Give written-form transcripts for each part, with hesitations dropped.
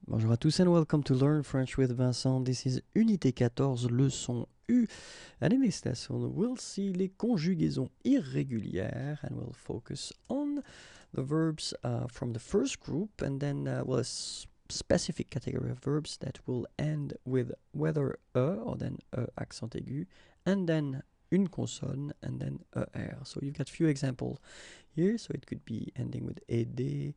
Bonjour à tous and welcome to Learn French with Vincent. This is Unité 14, leçon U. And in this lesson, we'll see les conjugaisons irrégulières and we'll focus on the verbs from the first group and then a specific category of verbs that will end with whether or then accent aigu and then une consonne and then er. So you've got few examples here. So it could be ending with aider,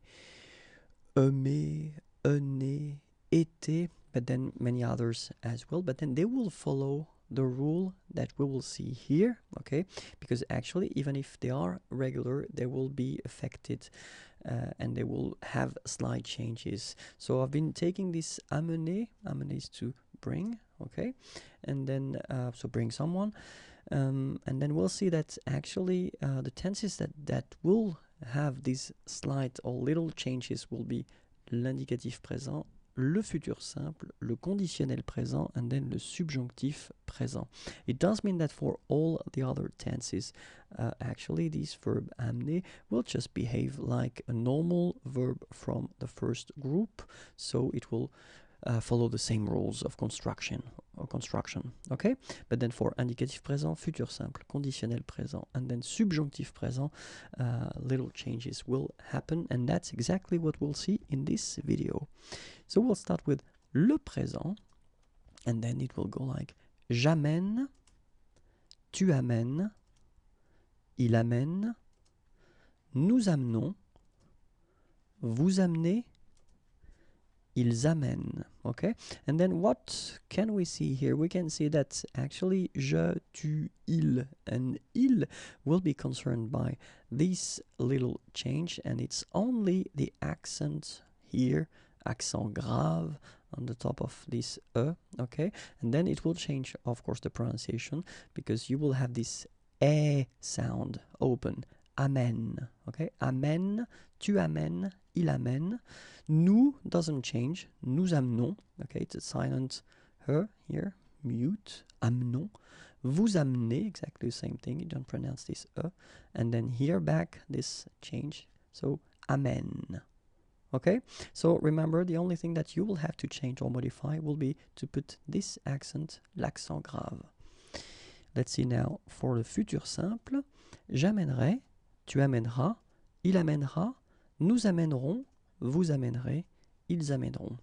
aimer, né, été, but then many others as well. But then they will follow the rule that we will see here, okay? Because actually, even if they are regular, they will be affected and they will have slight changes. So I've been taking this amener is to bring, okay? And then, so bring someone. And then we'll see that actually the tenses that will have these slight or little changes will be l'indicatif présent, le futur simple, le conditionnel présent, and then le subjonctif présent. It does mean that for all the other tenses, actually this verb amener will just behave like a normal verb from the first group, so it will follow the same rules of construction, okay? But then for indicatif présent, futur simple, conditionnel présent, and then subjonctif présent, little changes will happen, and that's exactly what we'll see in this video. So we'll start with le présent, and then it will go like j'amène, tu amènes, il amène, nous amenons, vous amenez, ils amènent, okay? And then what can we see here? We can see that actually je, tu, il, and il will be concerned by this little change, and it's only the accent here, accent grave, on the top of this okay? And then it will change, of course, the pronunciation, because you will have this sound open, amène, okay? Amène, tu amènes, il amène. Nous doesn't change, nous amenons, okay, it's a silent here, mute, amenons. Vous amenez, exactly the same thing, you don't pronounce this and then here back this change, so amène. Okay, so remember the only thing that you will have to change or modify will be to put this accent, l'accent grave. Let's see now for the futur simple. J'amènerai, tu amèneras, il amènera, nous amènerons, vous amènerez, ils amèneront.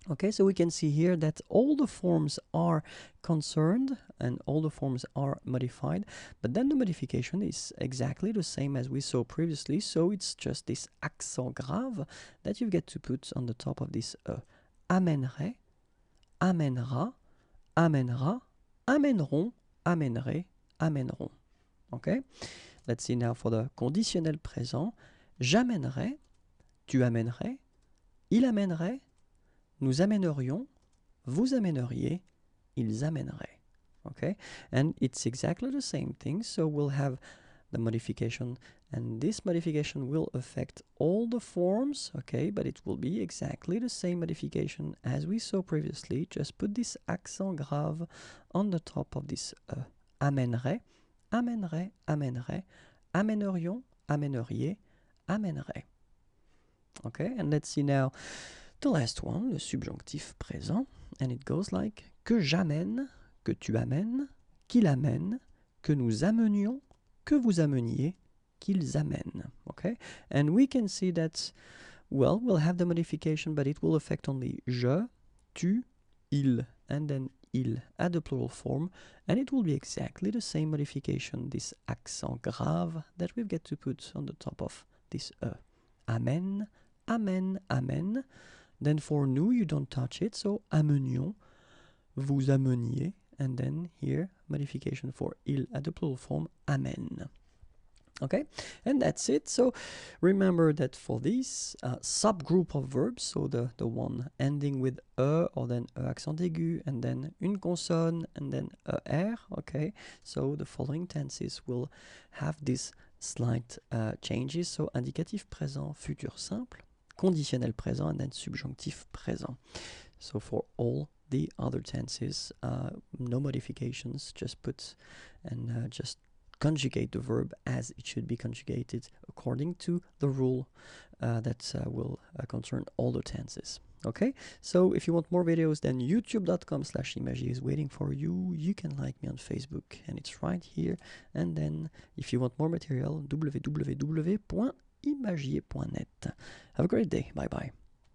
Okay, so we can see here that all the forms are concerned and all the forms are modified, but then the modification is exactly the same as we saw previously, so it's just this accent grave that you get to put on the top of this amènerait, amènera, amènera, amèneront, amènerait, amèneront. Okay, let's see now for the conditionnel présent. J'amènerai, tu amènerais, il amènerait, nous amènerions, vous amèneriez, ils amèneraient. Okay, and it's exactly the same thing, so we'll have the modification, and this modification will affect all the forms, okay, but it will be exactly the same modification as we saw previously. Just put this accent grave on the top of this amènerait, amènerait, amènerait, amènerions, amèneriez, amènerait. Okay, and let's see now the last one, le subjonctif présent, and it goes like que j'amène, que tu amènes, qu'il amène, que nous amenions, que vous ameniez, qu'ils amènent. Okay, and we can see that, well, we'll have the modification, but it will affect only je, tu, il, and then il at the plural form, and it will be exactly the same modification, this accent grave that we get to put on the top of this amène, amène, amène. Then for nous, you don't touch it, so amenions, vous ameniez, and then here, modification for il at the plural form, amène. Okay, and that's it. So remember that for this subgroup of verbs, so the one ending with or then accent aigu, and then une consonne, and then er, okay, so the following tenses will have these slight changes, so indicatif présent, futur simple, conditionnel présent, and then subjonctif présent. So for all the other tenses, no modifications, just put and just conjugate the verb as it should be conjugated according to the rule that will concern all the tenses. Okay, so if you want more videos, then youtube.com/imagier is waiting for you. You can like me on Facebook, and it's right here. And then, if you want more material, www.imagier.net. Have a great day. Bye-bye.